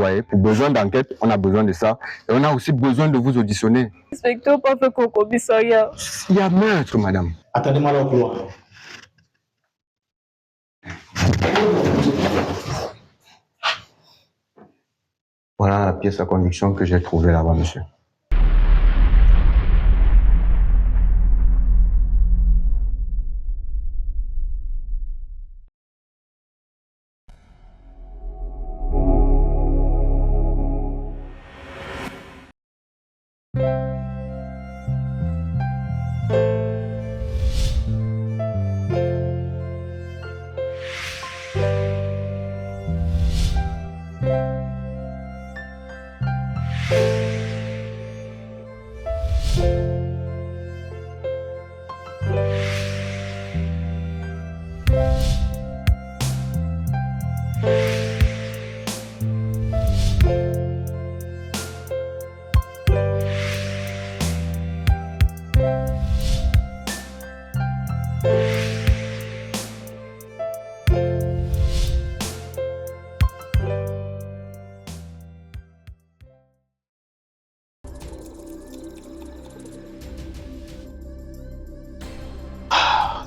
voyez, pour besoin d'enquête, on a besoin de ça. Et on a aussi besoin de vous auditionner. Inspecteur, pas fait qu'au commissariat. Il y a meurtre, madame. Attendez-moi là au couloir. Voilà la pièce à conviction que j'ai trouvée là-bas, monsieur.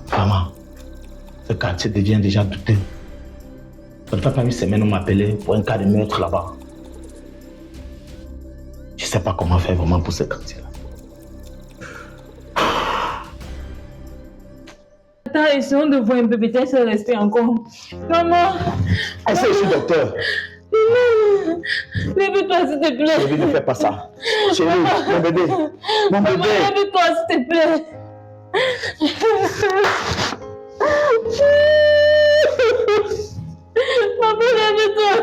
Vraiment, ce quartier devient déjà douteux. Ça ne fait pas une semaine on m'appelait pour un cas de meurtre là-bas. Je ne sais pas comment faire vraiment pour ce quartier-là. Attends, essayons de voir un peu, peut-être ça rester encore. Maman! Ah, c'est ici, docteur. Lève-toi, s'il te plaît. Chérie, ne fais pas ça. Chérie, mon bébé. Mon Maman, bébé. lève-toi, s'il te plaît. Maman, lève-toi.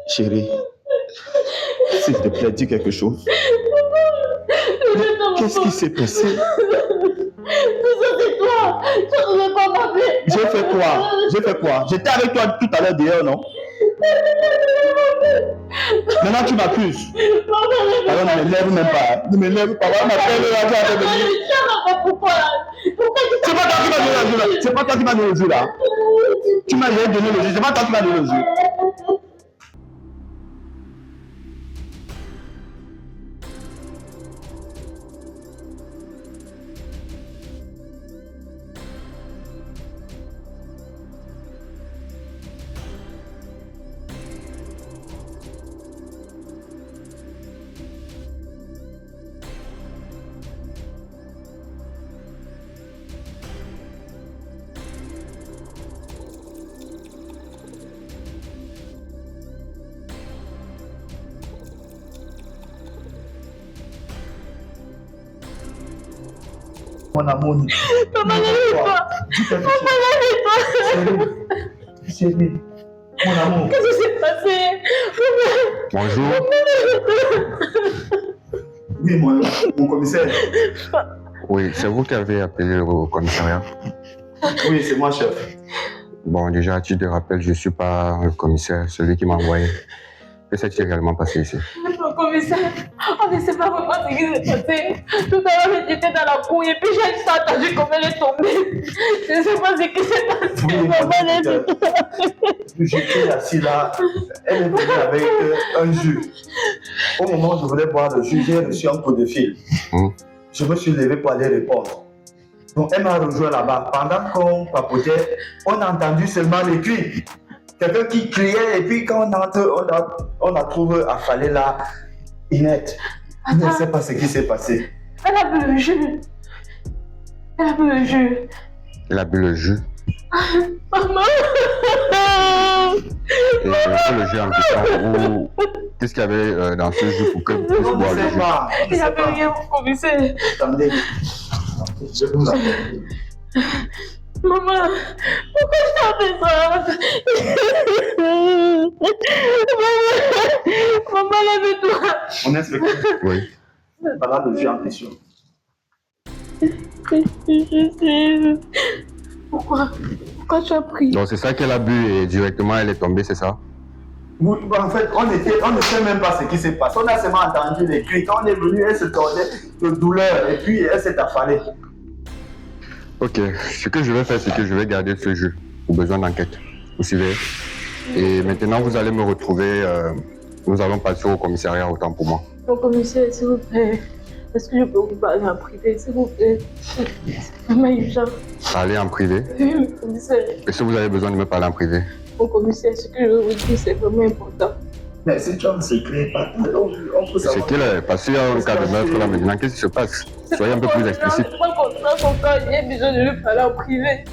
Chérie, s'il te plaît, dis quelque chose. Qu'est-ce qui s'est passé? Tout ça, c'est toi. Tu ne veux pas m'appeler. J'ai fait quoi? J'ai fait quoi? J'étais avec toi tout à l'heure dehors, non? Maintenant, tu m'accuses. Alors, ne m'énerve même pas. Ne m'énerve pas. On m'appelle là, tu vas venir. Pourquoi? C'est pas toi qui m'as donné le jeu là. C'est pas toi qui m'as donné le jeu là. Tu m'as donné le jeu. C'est pas toi qui m'as donné le jeu. Mon amour. Maman, lève-toi. Maman, lève-toi. Chérie, mon amour. Qu'est-ce qui s'est passé? Bonjour. Oui, mon commissaire. Oui, c'est vous qui avez appelé au commissariat. Oui, c'est moi, chef. Bon, déjà, à titre de rappel, je ne suis pas le commissaire, celui qui m'a envoyé. Que s'est-il réellement passé ici? Mon commissaire, on ne sait pas vraiment ce qui s'est passé. Tout à l'heure, j'étais dans la cour et puis j'ai juste entendu comme elle est tombée. Je ne sais pas ce qui s'est passé. Oui, Maman, lève-toi. J'étais assis là, elle est venue avec un jus. Au moment où je voulais boire le jus, j'ai reçu un coup de fil. Je me suis levé pour aller répondre. Donc elle m'a rejoint là-bas. Pendant qu'on papotait, on a entendu seulement les cris. Quelqu'un qui criait et puis quand on entre, on la trouve affalée là, inerte. Je ne sais pas ce qui s'est passé. Elle a bu le jus. Elle a bu le jus. Elle a bu le jus. Maman. Et le jeu en question, qu'est-ce qu'il y avait dans ce jeu pour que vous puissiez boire le jeu? Il n'y avait rien, mon commissaire. Attendez. Je vous appelle. Maman, pourquoi je t'ai fait ça? Maman, lève-toi. On est inspecteur. Oui. Voilà le jeu en question. Pourquoi tu as pris? Donc c'est ça qu'elle a bu et directement elle est tombée, c'est ça? Oui, en fait, on ne sait même pas ce qui s'est passé. On a seulement entendu les cris. Quand on est venu, elle se tordait de douleur et puis elle s'est affalée. Ok, ce que je vais faire, c'est que je vais garder ce jeu pour besoin d'enquête. Vous suivez? Et maintenant, vous allez me retrouver. Nous allons passer au commissariat, autant pour moi. Mon commissaire, s'il vous plaît, est-ce que je peux vous parler en privé, s'il vous plaît? Maman, urgent. Allez en privé. Oui, mon commissaire. Est-ce que vous avez besoin de me parler en privé? Mon commissaire, ce que je veux vous dire, c'est vraiment important. Mais si tu as un secret, on peut C'est savoir. qu'il est passé à un cas de meurtre là maintenant. Qu'est-ce qui se passe? Soyez un peu plus explicite. C'est pas comme ça, son cas, j'ai besoin de lui parler en privé.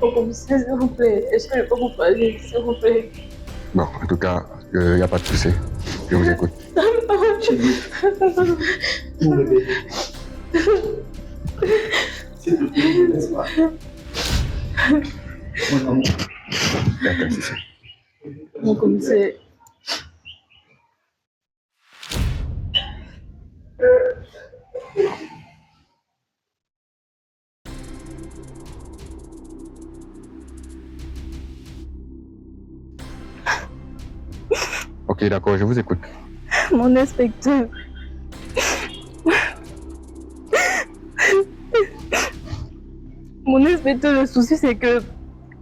Mon commissaire, s'il vous plaît, est-ce que je peux vous parler, s'il vous plaît? Bon, en tout cas, il n'y a pas de souci. Je vous écoute. Mon bébé. S'il te plaît, ne laisse pas. Mon amour. Il n'y a pas de souci. Mon commissaire. Ok, d'accord, je vous écoute. Mon inspecteur. Mon inspecteur, le souci c'est que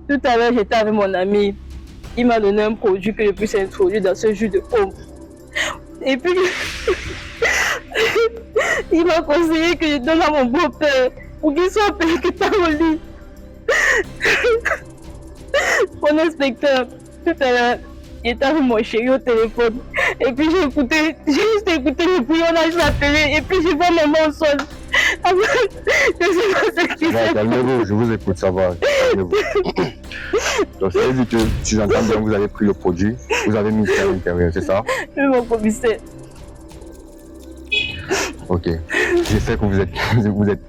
tout à l'heure j'étais avec mon ami. Il m'a donné un produit que je puisse introduire dans ce jus de pomme. Et puis, il m'a conseillé que je donne à mon beau-père pour qu'il soit pénétré au lit. Mon inspecteur, tout à l'heure, j'étais avec mon chéri au téléphone. Et puis j'ai juste écouté le bouillonnage de la télé. Et puis je vois maman au sol. Je sais pas ce qui s'est passé. Calmez-vous, je vous écoute, ça va. Calmez-vous. Donc, ça veut dire que, si j'entends bien, vous avez pris le produit, vous avez mis ça à l'intérieur, c'est ça? Oui, mon commissaire. Ok. Je sais que vous êtes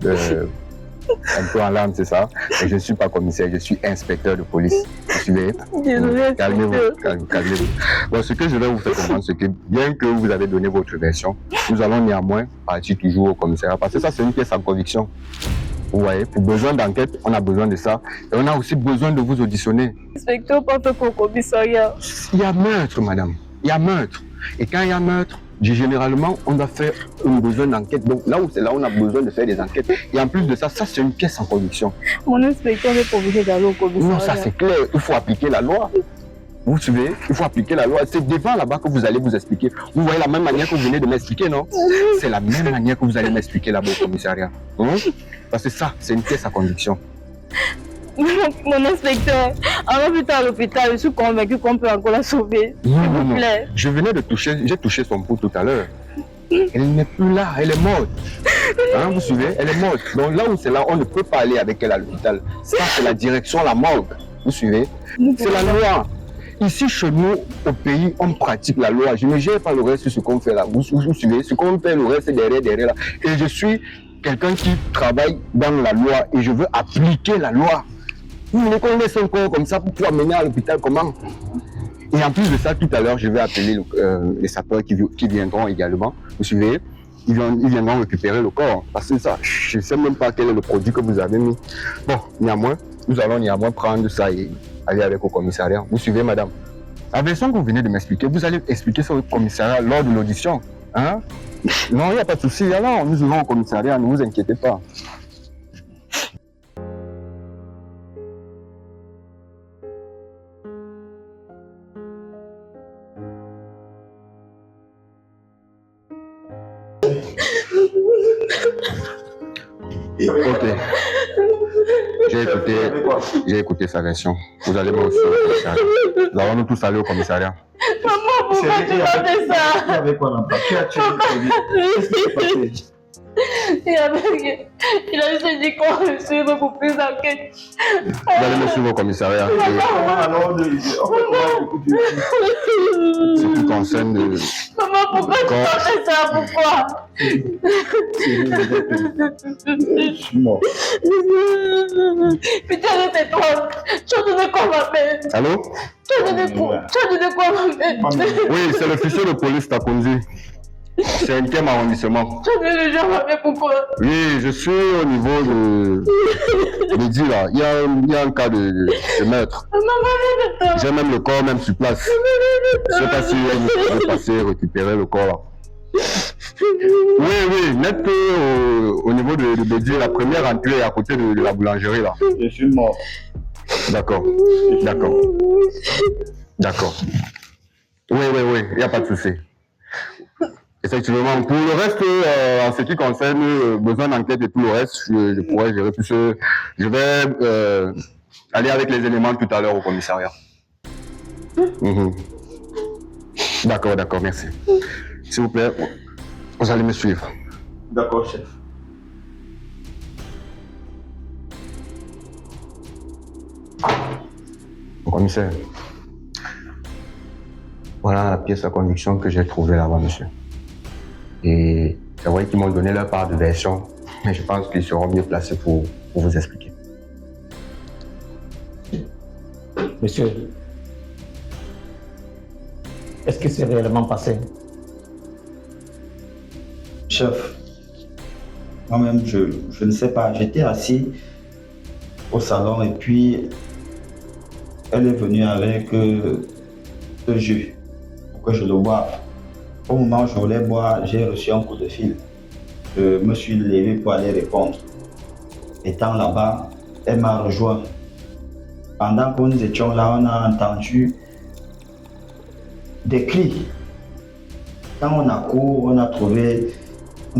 un peu en larmes, c'est ça? Mais je ne suis pas commissaire, je suis inspecteur de police. Vous suivez? Désolée, Calmez-vous, inspecteur. calmez-vous. Bon, ce que je vais vous faire comprendre, c'est que bien que vous avez donné votre version, nous allons néanmoins partir toujours au commissariat parce que ça, c'est une pièce en conviction. Vous voyez, pour besoin d'enquête, on a besoin de ça. Et on a aussi besoin de vous auditionner. Inspecteur, pas fait qu'au commissariat. Il y a meurtre, madame. Il y a meurtre. Et quand il y a meurtre, généralement, on doit faire un besoin d'enquête. Donc là où c'est là, on a besoin de faire des enquêtes. Et en plus de ça, ça c'est une pièce en conviction. Mon inspecteur n'est pas obligé d'aller au commissariat. Non, ça c'est clair. Il faut appliquer la loi. Vous suivez? Il faut appliquer la loi. C'est devant là-bas que vous allez vous expliquer. Vous voyez la même manière que vous venez de m'expliquer, non? C'est la même manière que vous allez m'expliquer là-bas au commissariat. Parce que ça, c'est une pièce à conviction. Mon inspecteur, avant plus tard à l'hôpital, je suis convaincu qu'on peut encore la sauver. S'il vous plaît. Je venais de toucher, j'ai touché son pouls tout à l'heure. Elle n'est plus là, elle est morte. Hein, vous suivez? Elle est morte. Donc là où c'est là, on ne peut pas aller avec elle à l'hôpital. Ça, c'est la direction, la morgue. Vous suivez? C'est la loi. Ici, chez nous, au pays, on pratique la loi. Je ne gère pas le reste de ce qu'on fait là. Vous suivez? Ce qu'on fait, le reste, c'est derrière là. Et je suis quelqu'un qui travaille dans la loi et je veux appliquer la loi. Vous voulez qu'on laisse un corps comme ça pour pouvoir mener à l'hôpital, comment? Et en plus de ça, tout à l'heure, je vais appeler les sapeurs qui viendront également. Vous suivez? Ils viendront récupérer le corps. Parce que ça, je ne sais même pas quel est le produit que vous avez mis. Bon, néanmoins, nous allons néanmoins prendre ça et aller avec au commissariat. Vous suivez, madame? La version que vous venez de m'expliquer, vous allez expliquer ça au commissariat lors de l'audition. Hein? Non, il n'y a pas de souci. Alors, nous irons au commissariat, ne vous inquiétez pas. Ok. J'ai écouté sa version. Vous allez me recevoir au commissariat. Nous allons nous tous aller au commissariat. Maman, pourquoi tu m'as fait ça? Avec quoi, qui a tué le bébé? Qu'est-ce qui s'est passé? Il a juste dit qu'on va le suivre pour plus d'enquête. Vous allez me suivre au commissariat. Alors, Ce qui concerne Maman, pourquoi tu fais ça? Pourquoi? je suis mort. Putain, tais-toi. Tu as donné quoi, ma mère? Allô? Tu as donné quoi, ma mère? Oui, c'est l'officier de police t'a conduit. C'est un 5e arrondissement. Tu as donné déjà, ma mère, pourquoi? Oui, je suis au niveau de dit là. Il y a un cas de meurtre. Maman, J'ai même le corps même sur place. Je ne sais pas si vous pouvez passer récupérer le corps là. Oui, net au niveau de Bédier, la première entrée est à côté de la boulangerie là. Je suis mort. D'accord. Oui, il n'y a pas de souci. Effectivement, pour le reste, en ce qui concerne besoin d'enquête et tout le reste, je pourrais gérer tout ce... Je vais aller avec les éléments tout à l'heure au commissariat. D'accord, merci. S'il vous plaît, vous allez me suivre. D'accord, chef. Commissaire, voilà la pièce à conviction que j'ai trouvée là-bas, monsieur. Et c'est vrai qu'ils m'ont donné leur part de version, mais je pense qu'ils seront mieux placés pour vous expliquer. Monsieur, est-ce que c'est réellement passé? Chef, moi-même, je ne sais pas. J'étais assis au salon et puis elle est venue avec le jus pour que je le boive. Au moment où je voulais boire, j'ai reçu un coup de fil. Je me suis levé pour aller répondre. Étant là-bas, elle m'a rejoint. Pendant que nous étions là, on a entendu des cris. Quand on a couru, on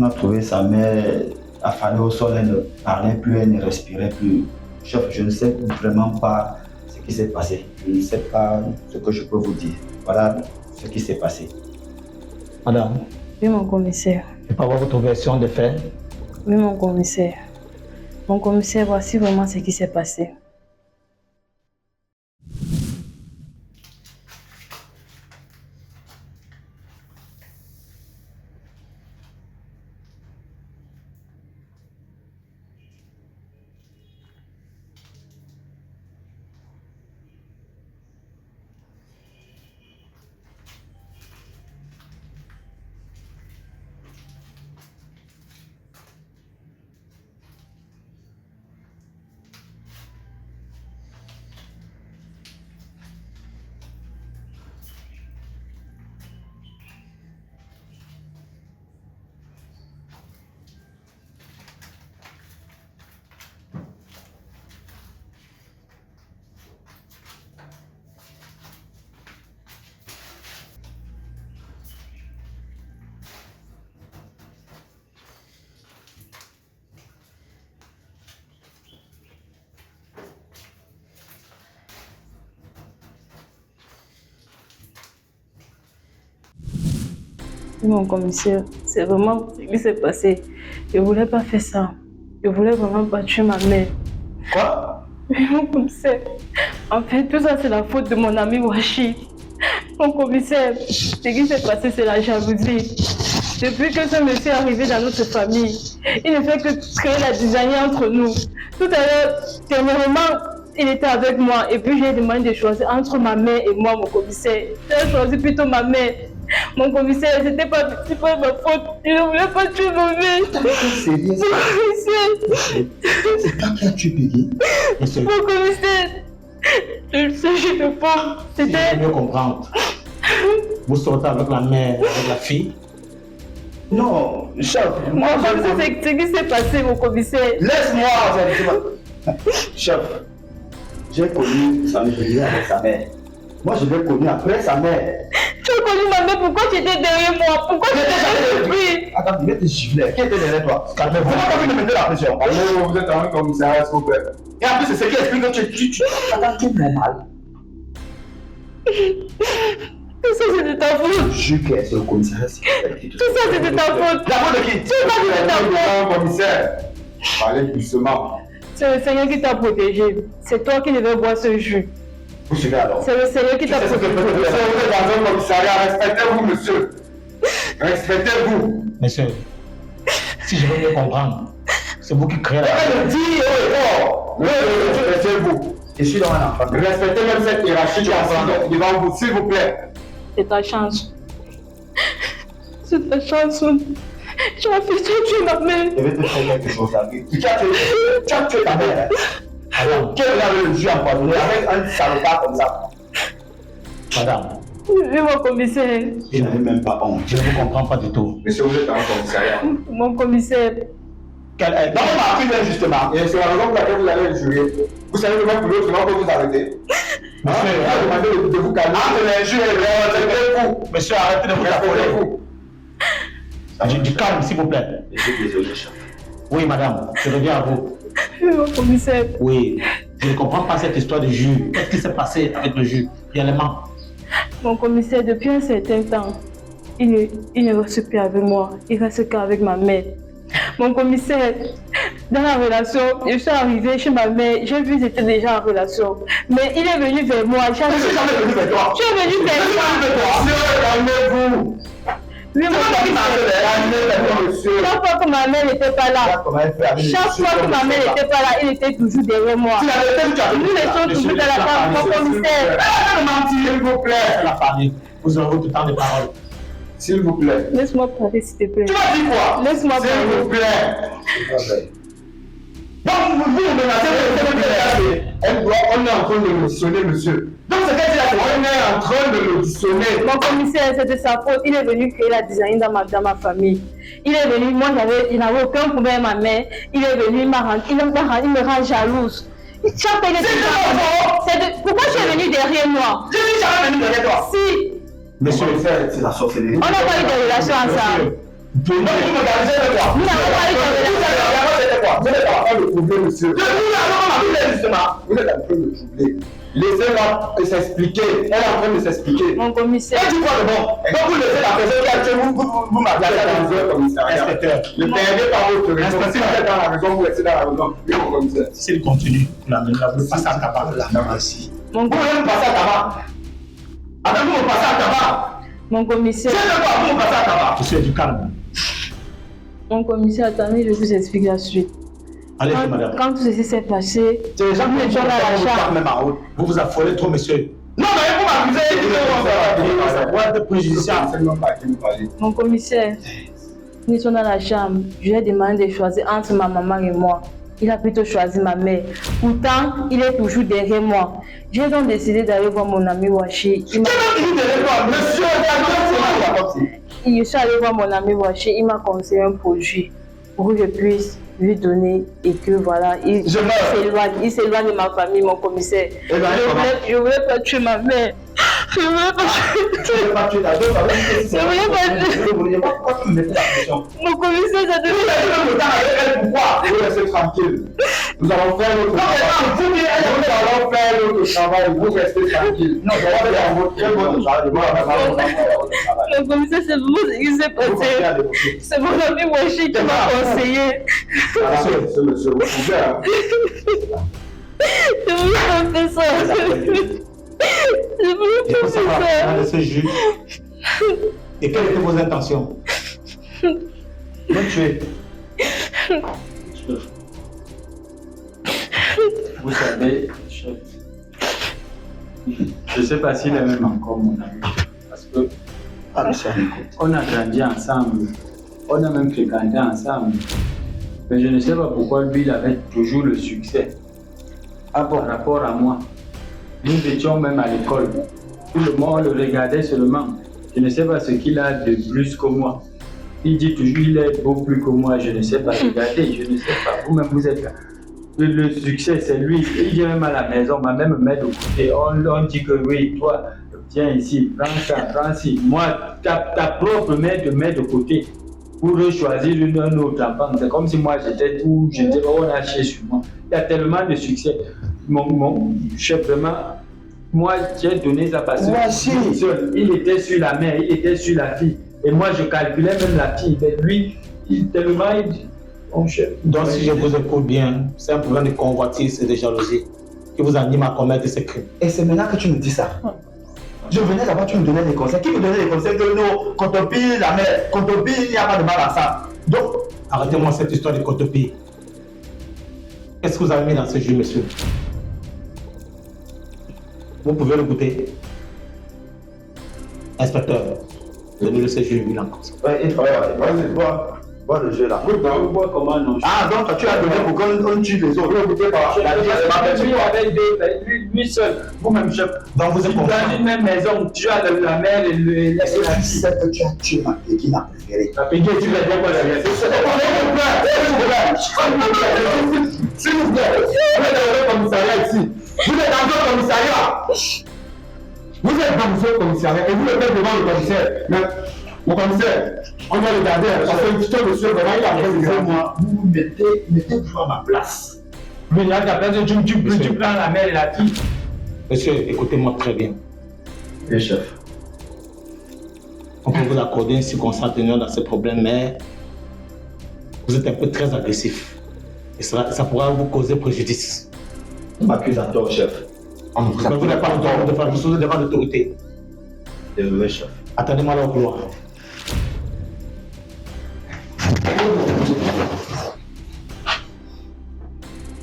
a trouvé sa mère affalée au sol, elle ne parlait plus, elle ne respirait plus. Chef, je ne sais vraiment pas ce qui s'est passé. Je ne sais pas ce que je peux vous dire. Voilà ce qui s'est passé. Madame, Oui, mon commissaire. je peux avoir votre version de fait? Oui, mon commissaire. Mon commissaire, voici vraiment ce qui s'est passé. Mon commissaire, c'est vraiment ce qui s'est passé. Je ne voulais pas faire ça. Je voulais vraiment pas tuer ma mère. Quoi? Oui, mon commissaire. En fait, tout ça, c'est la faute de mon ami Washi. Mon commissaire, ce qui s'est passé, c'est la jalousie. Depuis que ce monsieur est arrivé dans notre famille, il ne fait que créer la disaille entre nous. Tout à l'heure, dernièrement, il était avec moi et puis j'ai demandé de choisir entre ma mère et moi, mon commissaire. J'ai choisi plutôt ma mère. Mon commissaire, c'était pas ma faute. Je ne voulais pas tuer ma mère. C'est bien ça. Mon commissaire. C'est toi qui as tué Peggy? Mon commissaire. Je le sais, je te prends. Si je C'était... peux mieux comprendre. Vous sortez avec la mère, avec la fille? Non, chef. Moi, c'est ce qui s'est passé, mon commissaire. Laisse-moi. Chef, j'ai connu sa mère avec sa mère. Moi, je l'ai connu après sa mère. Tu as connu ma mère, pourquoi tu étais derrière moi? Pourquoi tu étais derrière lui? Attends, mets tes giflets. Qui était derrière toi? Calmez-vous. Vous n'avez pas vu de mettre la pression. Allô, vous êtes dans un commissariat, s'il vous plaît. Et en plus, c'est ce qui explique que tu... Attends, tu es normal. Tout ça, c'est de ta faute. Je jure que c'est le commissariat. Tout ça, c'est de ta faute. La faute de qui? Tout ça, c'est de ta faute. Commissaire, parlez doucement. C'est le Seigneur qui t'a protégé. C'est toi qui devais boire ce jus. Vous suivez alors? C'est le Seigneur qui t'a C'est ce que protégé. peut Monsieur, faire. vous êtes dans un commissariat, respectez-vous, monsieur. Respectez-vous. Monsieur, si je veux bien comprendre, c'est vous qui créez la... Je dis haut et fort. Monsieur, respectez-vous. Je suis dans un enfant. Respectez même cette hiérarchie qui est assise devant vous, s'il vous plaît. C'est ta chance. C'est ta chance. Tu as fait tuer ma mère. Je vais te faire quelque chose à lui. Tu as tué ta mère. Alors, quel avait le jus empoisonné avec un salopard comme ça? Madame, Oui, mon commissaire. Je n'avais même pas honte. je ne vous comprends pas du tout. Monsieur, vous êtes dans un commissariat. Mon commissaire. Quelle est? Non, on m'a pris injustement. Et c'est la raison pour laquelle vous allez le jurer. Vous savez comment pour l'autre, comment vous arrêter. Monsieur, On a demandé de vous calmer. Entre l'injure et le Respectez-vous. monsieur, arrêtez de vous affoler. Respectez-vous. Du calme, s'il vous plaît. Je suis désolé, chef. Oui, madame, je reviens à vous. Oui, mon commissaire. Oui, je ne comprends pas cette histoire de jus. Qu'est-ce qui s'est passé avec le jus, réellement? Mon commissaire, depuis un certain temps, il ne reste plus avec moi. Il reste qu'avec ma mère. Mon commissaire, dans la relation, je suis arrivée chez ma mère, j'ai vu qu'ils étaient déjà en relation. Mais il est venu vers moi. Je suis jamais venu vers toi. Je suis venu vers moi. Monsieur, calmez-vous. Oui, mon commissaire. Calmez-vous, monsieur. Chaque fois que ma mère n'était pas là, chaque fois que ma mère n'était pas là, il était toujours derrière moi. Nous étions toujours dans la table, mon commissaire. S'il vous plaît. La famille, vous aurez tout le temps de parole. S'il vous plaît. Laisse-moi parler, s'il te plaît. Tu m'as dit quoi? Laisse-moi S'il vous parler. plaît. Donc, vous menacez, on est en train de l'auditionner, monsieur. Donc, c'est qu'elle dit là, on est en train de l'auditionner. Mon commissaire, c'est de sa faute. Il est venu créer la design dans ma famille. Il est venu, moi, il n'avait aucun problème avec ma mère. Il est venu, il me rend jalouse. Chaque fois, il est pourquoi tu es venu derrière moi? Je suis jamais venu derrière toi. Si, Monsieur, c'est la sorcellerie. on n'a pas eu de relation ensemble. Non, vous me gardez de quoi? Nous n'avons pas eu de relation ensemble. Vous êtes en train de troubler, monsieur. Je vous l'avais justement. Vous êtes en train de troubler. Laissez-la s'expliquer. Elle est en train de s'expliquer. Mon commissaire. Et tu vois le bon. Donc vous laissez la personne qui a tué vous m'appelez Vous êtes dans un commissariat. Inspecteur, Ne perdez pas votre raison. Si vous êtes dans la raison, vous restez dans la raison. Oui, mon commissaire. s'il continue, vous passez à tabac. Merci. Mon, Vous voulez me passer à tabac? Avec vous me passez à tabac? mon commissaire. C'est de quoi vous me passez à tabac? Monsieur, du calme. Mon commissaire, attendez, je vous explique la suite. Allez-y, madame. Quand tout ceci s'est passé, C'est les gens nous qui étions dans la chambre. même en route. Vous vous affolez trop, monsieur. Non, mais vous m'accusez. Ça pourrait être préjudiciable. C'est même pas à qui vous parlez. Mon commissaire, nous étions dans la chambre. Je lui ai demandé de choisir entre ma maman et moi. Il a plutôt choisi ma mère. Pourtant, il est toujours derrière moi. J'ai donc décidé d'aller voir mon ami Washi. Monsieur, Je suis allé voir mon ami Washi. Il m'a conseillé un produit pour que je puisse lui donner et que voilà, il s'éloigne de ma famille, mon commissaire. Je voulais pas tuer ma mère. Je voulais pas tuer. Pourquoi tu me mets la pression? Mon commissaire, ça devait Pourquoi? Vous laissez tranquille. Nous allons faire notre travail. Nous allons faire notre travail. Vous restez tranquille. Non, je vais faire votre travail. Mon commissaire, c'est vraiment ce qui s'est passé. C'est mon ami Washi qui m'a conseillé. Monsieur, vous pouvez. Je voulais pas faire ça. Je voulais Il pas faut savoir faire dans ça. ce jus. Et quelles étaient vos intentions? Me tuer. Vous savez, chef, je ne sais pas s'il est même encore mon ami. Parce que on a grandi ensemble, on a même fréquenté ensemble. Mais je ne sais pas pourquoi lui, il avait toujours le succès par rapport à moi. Nous étions même à l'école. Tout le monde le regardait seulement. Je ne sais pas ce qu'il a de plus que moi. Il dit toujours il est beaucoup plus que moi. Je ne sais pas. Regardez, je ne sais pas. Vous-même, vous êtes là. Le succès, c'est lui. Il vient même à la maison, ma mère me met de côté. On dit que oui, toi, tiens ici, prends ça, prends ci. Moi, ta propre mère te met de côté pour choisir un autre enfant. C'est comme si moi, j'étais tout, on a chié sur moi. Il y a tellement de succès. Mon chef, vraiment, Moi, j'ai donné ça parce que il était sur la mère, il était sur la fille. Et moi, je calculais même la fille. Mais lui, tellement il dit, mon chef. Donc, si je vous écoute bien, c'est un problème de convoitise et de jalousie qui vous anime à commettre ces crimes. Et c'est maintenant que tu me dis ça. Je venais là-bas, tu me donnais des conseils. Qui me donnait des conseils que non, quand on pille la mère, quand on pille, il n'y a pas de mal à ça. Donc, arrêtez-moi cette histoire de cotopie. Qu'est-ce que vous avez mis dans ce jus, monsieur? Vous pouvez le goûter. Inspecteur, donnez-le ce jus, il en cause. vas-y, bois le jeu là. Bois comment non? Ah, donc tu as donné pour qu'on tue les autres. Vous goûtez pas. La vie, c'est pas Lui avec lui seul, vous-même chef. Donc vous êtes dans une même maison, tu as la mère et la Est-ce que tu sais que tu as tué ma Peggy, ma préférée? La Peggy, tu vas dire quoi la vérité? S'il vous plaît, vous êtes dans le commissariat ici. Vous êtes dans le commissariat. Vous êtes dans le commissariat et vous êtes devant le commissaire. Mais mon commissaire, on va regarder parce que le monsieur, vraiment, il a fait moi. Vous mettez-vous à ma place. Mais là, ta place, tu prends la mère et la fille. Monsieur, écoutez-moi très bien. Oui, chef. On peut vous accorder une circonstance atténuante dans ce problème, mais vous êtes un peu très agressif. Et ça pourra vous causer préjudice. On m'accuse à tort, chef. Mais vous n'avez pas le droit de faire quelque chose devant l'autorité. Désolé, chef. Attendez-moi là au couloir.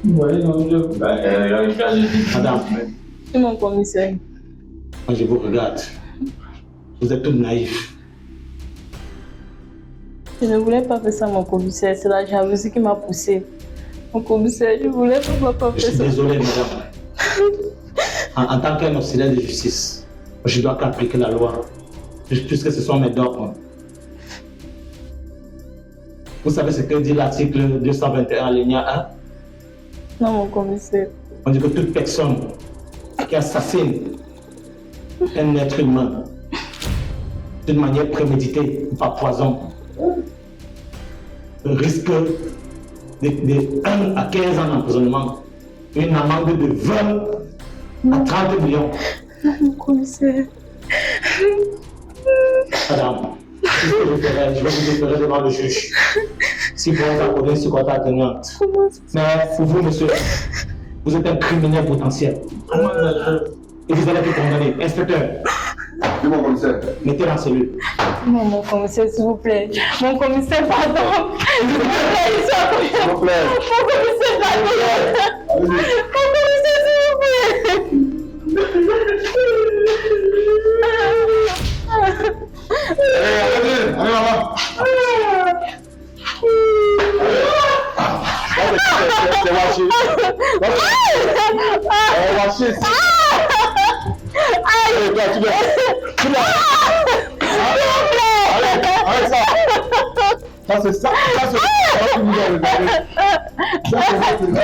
Oui, non, Madame, C'est mon commissaire. quand je vous regarde, vous êtes toute naïf. Je ne voulais pas faire ça, mon commissaire. C'est la jalousie qui m'a poussé. Mon commissaire, je ne voulais pas Je faire suis ça. désolé, madame. En tant qu'un auxiliaire de justice, je dois qu'appliquer la loi, puisque ce sont mes dogmes. Vous savez ce que dit l'article 221 alinéa 1? Non, mon commissaire. On dit que toute personne qui assassine un être humain d'une manière préméditée ou par poison risque de 1 à 15 ans d'emprisonnement, une amende de 20 à 30 millions. Non, mon commissaire. Madame, ce que je ferai, je vais vous déférer devant le juge. Si vous vous accordez une circonstance atténuante. Mais pour vous, monsieur, vous êtes un criminel potentiel. Et vous allez être condamné. Inspecteur, Oui, mon commissaire. mettez-le en cellule. Non, mon commissaire, s'il vous plaît. Mon commissaire, pardon. S'il vous plaît, S'il vous plaît. Mon commissaire, pardon. Mon commissaire, s'il vous plaît. Allez, maman. C'est Wachi. Wachi. Allez, toi, tu dois. Arrête ça. Ça, c'est ça. Ça, c'est ça que vous avez regardé. Ça, c'est ça.